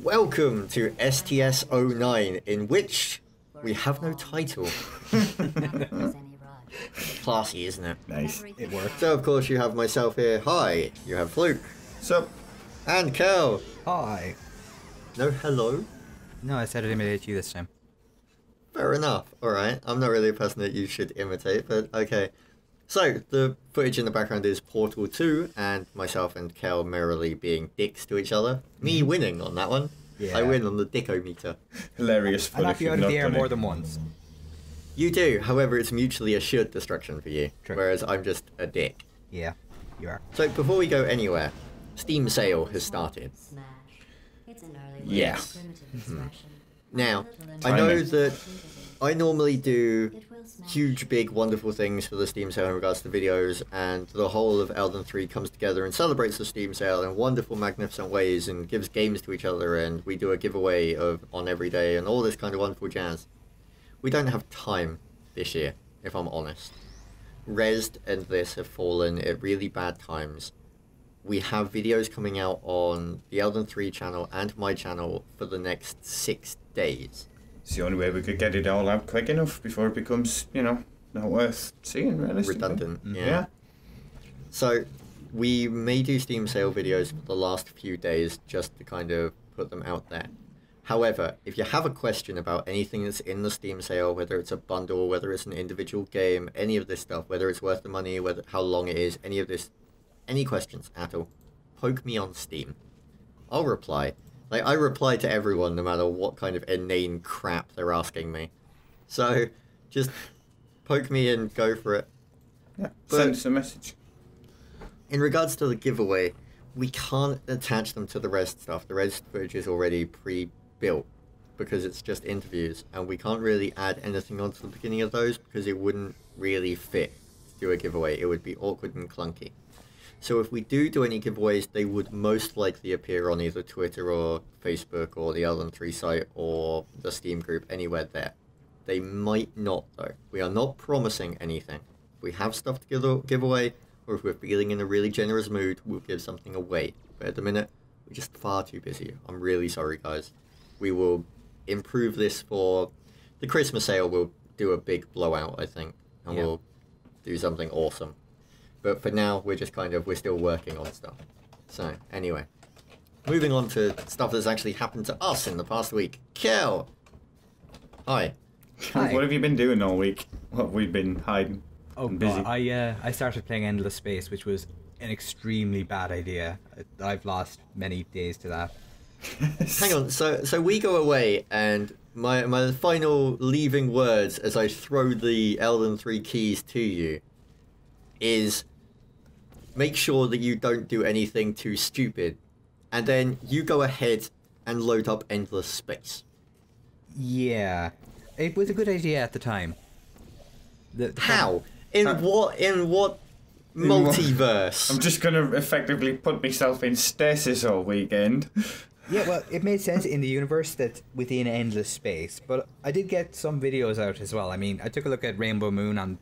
Welcome to STS 09, in which we have no title. Classy, isn't it? Nice. It worked. So, of course, you have myself here. Hi. You have Fluke. Sup? And Kel. Hi. No hello? No, I said I'd imitate you this time. Fair enough. Alright. I'm not really a person that you should imitate, but okay. So, the footage in the background is Portal 2, and myself and Kel merrily being dicks to each other. Me winning on that one. Yeah. I win on the dickometer. Hilarious I fun knock if you you've out of not the air done more it. than once. You do, however, it's mutually assured destruction for you, True. whereas I'm just a dick. Yeah, you are. So, before we go anywhere, Steam sale has started. Yeah. Now, I know that I normally do huge, big, wonderful things for the Steam sale in regards to videos, and the whole of Elden 3 comes together and celebrates the Steam sale in wonderful, magnificent ways and gives games to each other, and we do a giveaway on every day and all this kind of wonderful jazz. We don't have time this year, if I'm honest. Rezzed and this have fallen at really bad times. We have videos coming out on the Elden 3 channel and my channel for the next 6 days. It's the only way we could get it all out quick enough before it becomes, you know, not worth seeing, realistically. Redundant, yeah. Yeah. So, we may do Steam sale videos for the last few days just to kind of put them out there. However, if you have a question about anything that's in the Steam sale, whether it's a bundle, whether it's an individual game, any of this stuff, whether it's worth the money, whether how long it is, any of this, any questions at all, poke me on Steam. I'll reply. Like, I reply to everyone no matter what kind of inane crap they're asking me. So, just poke me and go for it. Yeah. But Send us a message. in regards to the giveaway, we can't attach them to the Rezzed stuff. The Rezzed footage is already pre-built because it's just interviews, and we can't really add anything onto the beginning of those because it wouldn't really fit to do a giveaway. It would be awkward and clunky. So if we do any giveaways, they would most likely appear on either Twitter or Facebook or the Elden 3 site or the Steam group, anywhere there. They might not, though. We are not promising anything. If we have stuff to give away, or if we're feeling in a really generous mood, we'll give something away. But at the minute, we're just far too busy. I'm really sorry, guys. We will improve this for the Christmas sale. We'll do a big blowout, I think, and we'll do something awesome. But for now, we're just we're still working on stuff. So, anyway. Moving on to stuff that's actually happened to us in the past week. Kel! Hi. Hi. What have you been doing all week? What have we been hiding? Oh, and busy? God, I started playing Endless Space, which was an extremely bad idea. I've lost many days to that. Hang on, so we go away, and my final leaving words as I throw the Elden 3 keys to you is make sure that you don't do anything too stupid, and then you go ahead and load up Endless Space. Yeah, it was a good idea at the time. How? In what multiverse? I'm just going to effectively put myself in stasis all weekend. Yeah, well, it made sense in the universe that within Endless Space, but I did get some videos out as well. I mean, I took a look at Rainbow Moon on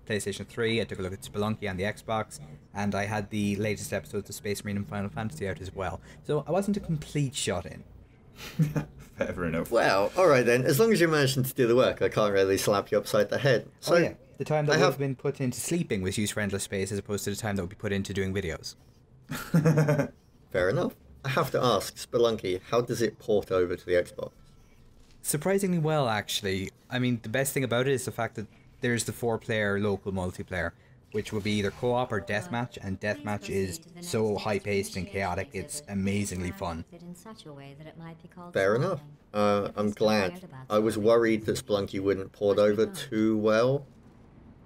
PlayStation 3, I took a look at Spelunky on the Xbox, and I had the latest episodes of Space Marine and Final Fantasy out as well. So I wasn't a complete shut-in. Fair enough. Well, alright then, as long as you're managing to do the work, I can't really slap you upside the head. So, Oh yeah, the time that would have been put into sleeping was used for Endless Space as opposed to the time that would be put into doing videos. Fair enough. I have to ask, Spelunky, how does it port over to the Xbox? Surprisingly well, actually. I mean, the best thing about it is the fact that there's the 4-player local multiplayer, which will be either co-op or deathmatch, and deathmatch is so high-paced and chaotic, it's amazingly fun. Fair enough. I'm glad. I was worried that Spelunky wouldn't port over too well.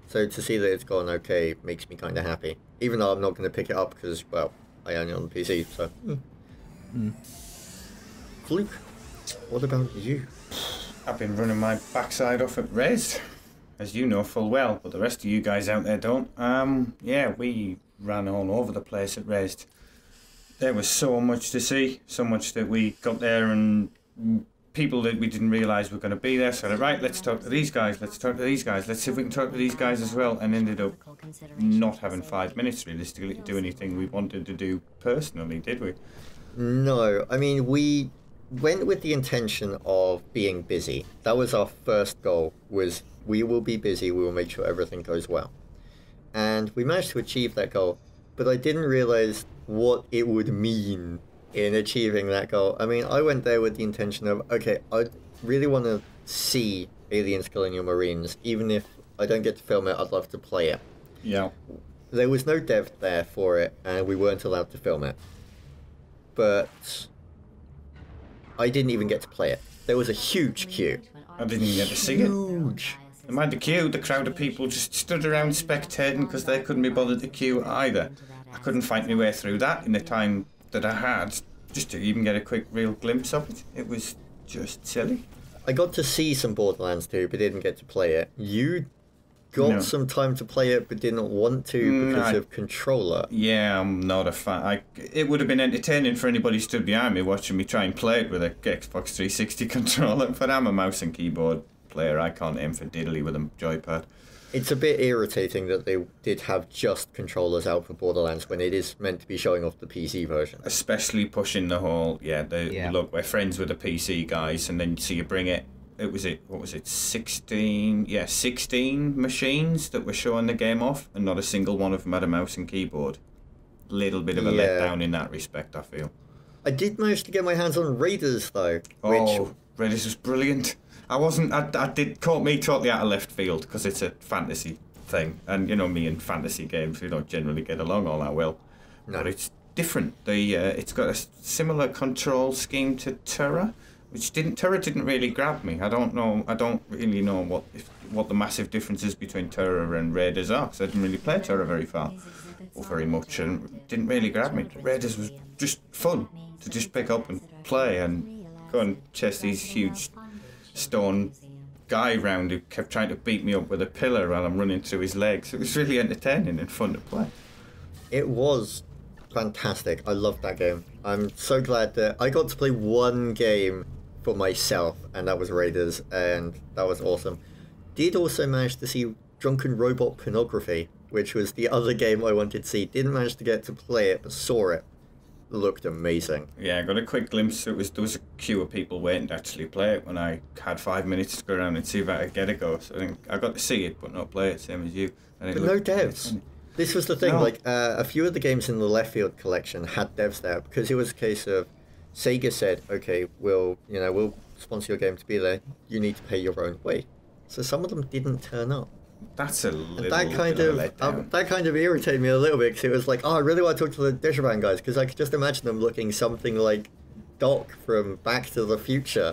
So to see that it's gone okay makes me kind of happy. Even though I'm not going to pick it up because, well, I own it on the PC, so... Fluke, what about you? I've been running my backside off at Rezzed, as you know full well, but the rest of you guys out there don't. Yeah, we ran all over the place at Rezzed. There was so much to see, so much that we got there and people that we didn't realise were going to be there, so right, let's talk to these guys, let's talk to these guys, let's see if we can talk to these guys as well, and ended up not having 5 minutes realistically to do anything we wanted to do personally, did we? No, I mean, we went with the intention of being busy. That was our first goal, was we will be busy, we will make sure everything goes well. And we managed to achieve that goal, but I didn't realize what it would mean in achieving that goal. I mean, I went there with the intention of, okay, I really want to see Aliens Colonial Marines, even if I don't get to film it, I'd love to play it. Yeah. There was no dev there for it, and we weren't allowed to film it. But I didn't even get to play it. There was a huge queue. I didn't even get to see it. Huge. And mind the queue, the crowd of people just stood around spectating because they couldn't be bothered to queue either. I couldn't find my way through that in the time that I had, just to even get a quick real glimpse of it. It was just silly. I got to see some Borderlands 2, but didn't get to play it. You got some time to play it, but didn't want to because of controller. Yeah, I'm not a fan. It would have been entertaining for anybody who stood behind me watching me try and play it with a Xbox 360 controller, but I'm a mouse and keyboard player. I can't aim for diddly with a joypad. It's a bit irritating that they did have just controllers out for Borderlands when it is meant to be showing off the PC version. Especially pushing the whole, look, we're friends with the PC guys, and then so you bring it, what was it, 16 machines that were showing the game off, and not a single one of them had a mouse and keyboard. Little bit of a letdown in that respect, I feel. I did manage to get my hands on Raiders, though. Oh, Raiders was brilliant. I did caught me totally out of left field because it's a fantasy thing, and you know me and fantasy games, we don't generally get along all that well. No. But it's different. It's got a similar control scheme to Terra, Terra didn't really grab me. I don't really know what the massive differences between Terra and Raiders are, because I didn't really play Terra very far or very much, and it didn't really grab me. Raiders was just fun to just pick up and play and go and chase these huge stone guy round who kept trying to beat me up with a pillar while I'm running through his legs. It was really entertaining and fun to play. It was fantastic. I loved that game. I'm so glad that I got to play one game for myself, and that was Raiders, and that was awesome. Did also manage to see Drunken Robot Pornography, which was the other game I wanted to see. Didn't manage to get to play it, but saw it. Looked amazing. Yeah, I got a quick glimpse. There was a queue of people waiting to actually play it when I had 5 minutes to go around and see if I could get a go. So I think I got to see it, but not play it, same as you. And but no devs. This was the thing. No. Like a few of the games in the Left Field collection had devs there because it was a case of Sega said, "Okay, we'll sponsor your game to be there. You need to pay your own way." So some of them didn't turn up. That's a little that kind of irritated me a little bit because it was like, oh, I really want to talk to the Deshabran guys because I could just imagine them looking something like Doc from Back to the Future.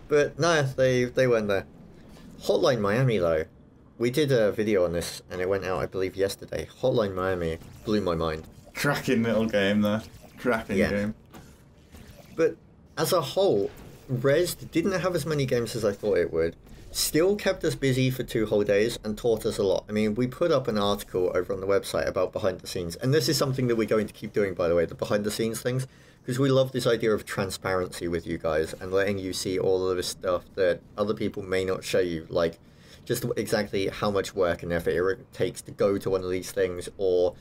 But no, they weren't there. Hotline Miami though, we did a video on this and it went out I believe yesterday. Hotline Miami blew my mind. Cracking little game there. Cracking game. But as a whole, Rezzed didn't have as many games as I thought it would. Still kept us busy for 2 whole days and taught us a lot. I mean, we put up an article over on the website about behind the scenes, and this is something that we're going to keep doing, by the way, the behind the scenes things, because we love this idea of transparency with you guys and letting you see all of this stuff that other people may not show you, like just exactly how much work and effort it takes to go to one of these things, or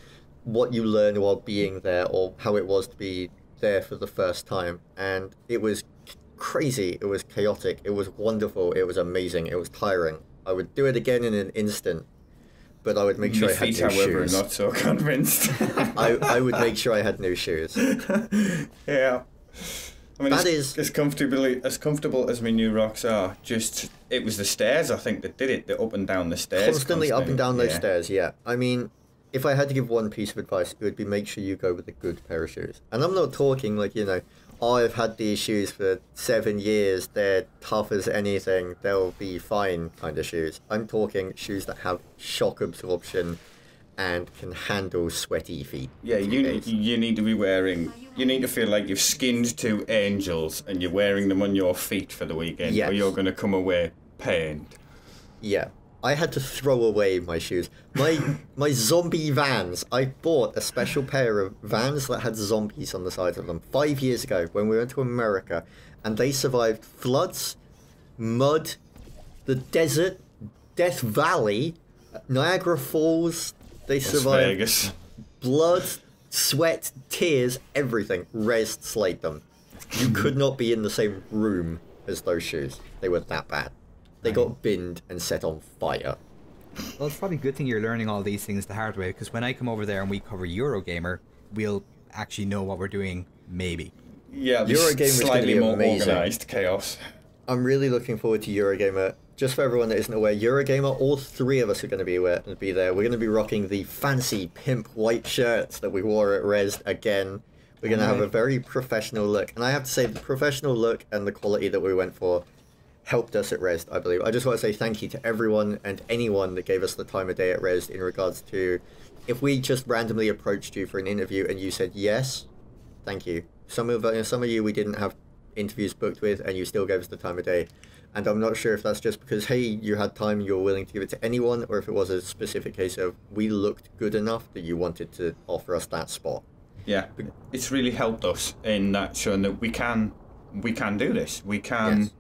what you learn while being there, or how it was to be there for the first time. And it was crazy, it was chaotic, it was wonderful, it was amazing, it was tiring. I would do it again in an instant, but I would make sure I had new shoes. Not so convinced. I would make sure I had new shoes. Yeah. I mean, that as comfortable as my new rocks are, just it was the stairs I think that did it, the up and down the stairs. Constantly up and down those stairs, yeah. I mean, if I had to give one piece of advice, it would be make sure you go with a good pair of shoes. And I'm not talking like, I've had these shoes for 7 years, they're tough as anything, they'll be fine kind of shoes. I'm talking shoes that have shock absorption and can handle sweaty feet. Yeah, you need to be wearing, you need to feel like you've skinned 2 angels and you're wearing them on your feet for the weekend, or you're going to come away pained. Yeah. I had to throw away my shoes. My zombie Vans. I bought a special pair of Vans that had zombies on the sides of them 5 years ago when we went to America, and they survived floods, mud, the desert, Death Valley, Niagara Falls. They survived Vegas. Blood, sweat, tears, everything. Rezzed slayed them. You could not be in the same room as those shoes. They were that bad. They got binned and set on fire. Well, it's probably a good thing you're learning all these things the hard way, because when I come over there and we cover Eurogamer, we'll actually know what we're doing, maybe. Yeah, Eurogamer is going to be more amazing. organised chaos. I'm really looking forward to Eurogamer. Just for everyone that isn't aware, Eurogamer, all three of us are going to be there. We're going to be rocking the fancy pimp white shirts that we wore at Rezzed again. We're going to have a very professional look. And I have to say, the professional look and the quality that we went for helped us at Rezzed, I believe. I just want to say thank you to everyone and anyone that gave us the time of day at Rezzed in regards to, if we just randomly approached you for an interview and you said yes, thank you. Some of you we didn't have interviews booked with and you still gave us the time of day. And I'm not sure if that's just because, hey, you had time, you're willing to give it to anyone, or if it was a specific case of we looked good enough that you wanted to offer us that spot. Yeah, it's really helped us in that, showing that we can do this. We can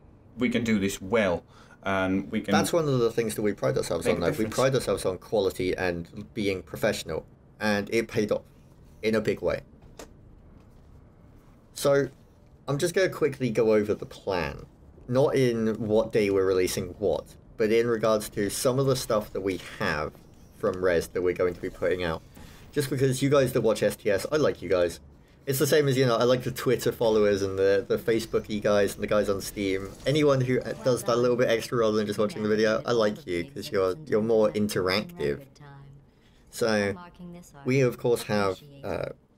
do this well, and we can. That's one of the things that we pride ourselves on. Make a We pride ourselves on quality and being professional, and it paid off in a big way. So, I'm just going to quickly go over the plan, not in what day we're releasing what, but in regards to some of the stuff that we have from Rezzed that we're going to be putting out. Just because you guys that watch STS, I like you guys. It's the same as, you know, I like the Twitter followers and the Facebook-y guys and the guys on Steam. Anyone who does that little bit extra rather than just watching the video, I like you because you're more interactive. So, we of course have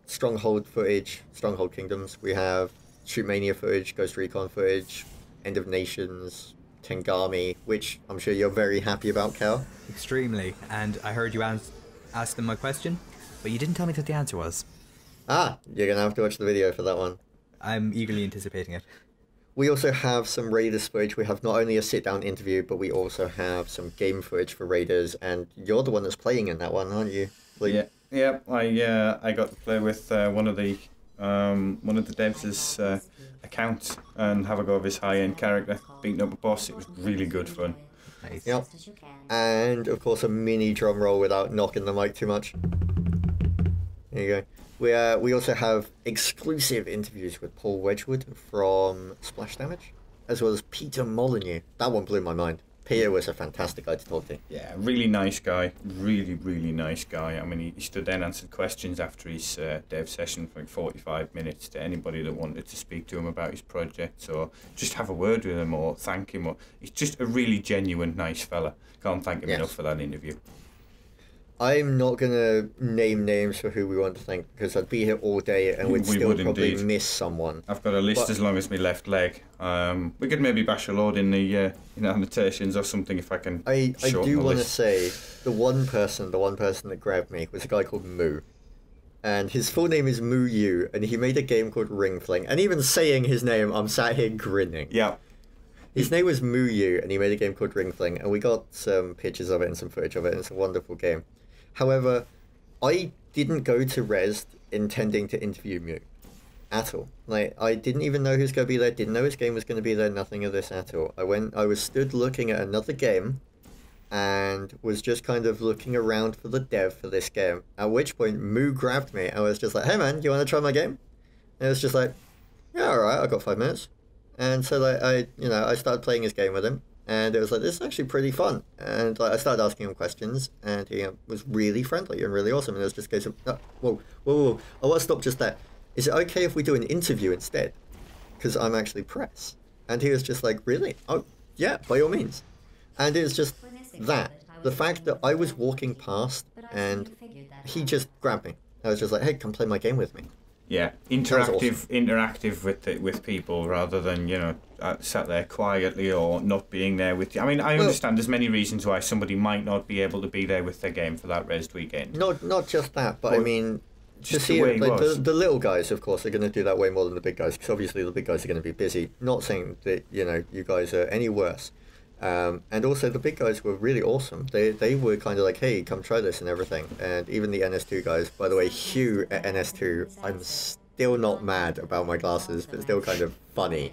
Stronghold footage, Stronghold Kingdoms. We have Shootmania footage, Ghost Recon footage, End of Nations, Tengami, which I'm sure you're very happy about, Kel. Extremely. And I heard you ask them my question, but you didn't tell me what the answer was. Ah, you're going to have to watch the video for that one. I'm eagerly anticipating it. We also have some Raiders footage. We have not only a sit-down interview, but we also have some game footage for Raiders, and you're the one that's playing in that one, aren't you, Fluke? Yeah. I got to play with one of the devs' accounts and have a go of his high-end character, beating up a boss. It was really good fun. Nice. Yep. And of course a mini drum roll without knocking the mic too much. There you go. We also have exclusive interviews with Paul Wedgwood from Splash Damage, as well as Peter Molyneux. That one blew my mind. Peter was a fantastic guy to talk to. Yeah, really nice guy. Really, really nice guy. I mean, he stood there and answered questions after his dev session for like 45 minutes to anybody that wanted to speak to him about his project. So just have a word with him or thank him. He's just a really genuine, nice fella. Can't thank him enough for that interview. I'm not going to name names for who we want to thank because I'd be here all day and we'd still probably miss someone. I've got a list as long as my left leg. We could maybe bash a load in the annotations or something if I can. I do want to list. say the one person that grabbed me was a guy called Moo. And his full name is Moo Yu, and he made a game called Ring Fling. And even saying his name, I'm sat here grinning. Yeah. His name was Moo Yu, and he made a game called Ring Fling, and we got some pictures of it and some footage of it, and it's a wonderful game. However, I didn't go to Rezzed intending to interview Mew at all. Like, I didn't even know who's going to be there, didn't know his game was going to be there, nothing of this at all. I was stood looking at another game and was just kind of looking around for the dev for this game. At which point, Moo grabbed me. I was just like, hey man, you want to try my game? And it was just like, yeah, alright, I got 5 minutes. And so like, I started playing his game with him. And it was like, this is actually pretty fun. And like, I started asking him questions, and he was really friendly and really awesome. And it was just a case of, whoa. I want to stop just there. Is it okay if we do an interview instead? Because I'm actually press. And he was just like, really? Oh, yeah, by all means. And it was just that. The fact that I was walking past, and he just grabbed me. I was just like, hey, come play my game with me. Yeah, interactive with people rather than, sat there quietly or not being there with you. I mean, I understand there's many reasons why somebody might not be able to be there with their game for that Rezzed weekend. Not just that, but I mean, just to see it, like, the little guys, of course, are going to do that way more than the big guys, because obviously the big guys are going to be busy. Not saying that, you guys are any worse. And also the big guys were really awesome. They were kind of like, hey, come try this and everything. And even the NS2 guys, by the way, Hugh at NS2, I'm still still not mad about my glasses, but still kind of funny.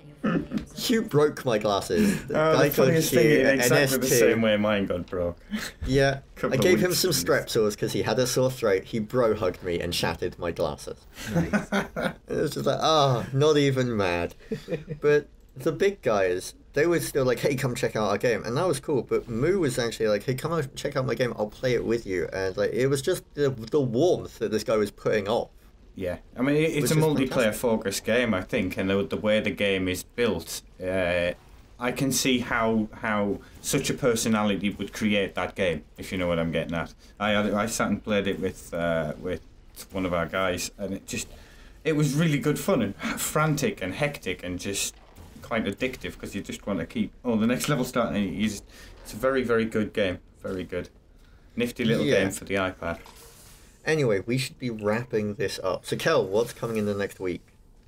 Hugh broke my glasses. The funniest thing is exactly the same way mine got broke. Yeah, I gave him some strepsils because he had a sore throat. He bro-hugged me and shattered my glasses. Nice. It was just like, not even mad. But the big guys, they were still like, hey, come check out our game. And that was cool. But Moo was actually like, hey, come on, check out my game. I'll play it with you. And like, it was just the warmth that this guy was putting off. Yeah, I mean, it's a multiplayer-focused game, I think, and the way the game is built, I can see how such a personality would create that game, if you know what I'm getting at. I sat and played it with one of our guys, and it was really good fun, and frantic and hectic, and just quite addictive, because you just want to keep, the next level starting, it's a very, very good game, very good. Nifty little game for the iPad. Anyway, we should be wrapping this up. So, Kel, what's coming in the next week?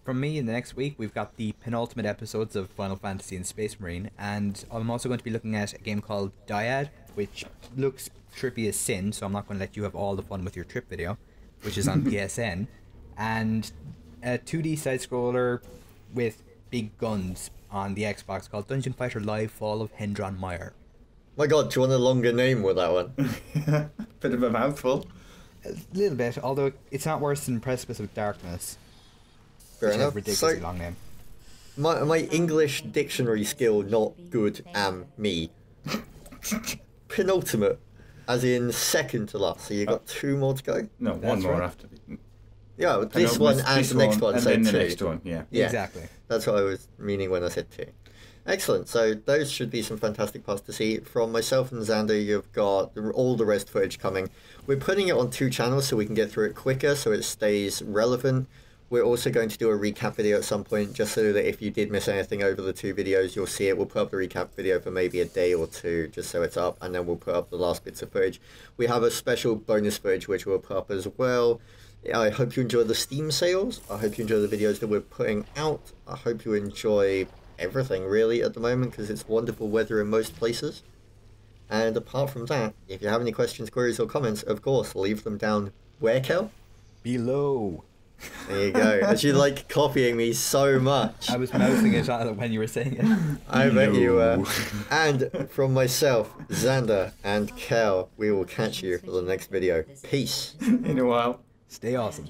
From me, in the next week, we've got the penultimate episodes of Final Fantasy and Space Marine, and I'm also going to be looking at a game called Dyad, which looks trippy as sin, so I'm not going to let you have all the fun with your trip video, which is on PSN, and a 2D side-scroller with big guns on the Xbox called Dungeon Fighter Live Fall of Hendron Meyer. My god, do you want a longer name with that one? Bit of a mouthful. A little bit, although it's not worse than Precipice of Darkness. Fair enough. Ridiculously long name. My English dictionary skill not good am me. Penultimate, as in second to last. So you got 2 more to go. No, one more after. Yeah, this one and the next one. And so then the 2. next one. Yeah. Exactly. That's what I was meaning when I said 2. Excellent. So those should be some fantastic parts to see. From myself and Xander, you've got all the Rezzed footage coming. We're putting it on 2 channels so we can get through it quicker, so it stays relevant. We're also going to do a recap video at some point, just so that if you did miss anything over the 2 videos, you'll see it. We'll put up the recap video for maybe a day or 2, just so it's up, and then we'll put up the last bits of footage. We have a special bonus footage, which we'll put up as well. I hope you enjoy the Steam sales. I hope you enjoy the videos that we're putting out. I hope you enjoy everything really at the moment, because it's wonderful weather in most places. And apart from that, if you have any questions, queries or comments, of course leave them down where, Kel? Below. There you go. As you like copying me so much. I was mousing it when you were saying it. I bet you were. And from myself, Xander and Kel, we will catch you for the next video. Peace. In a while. Stay awesome.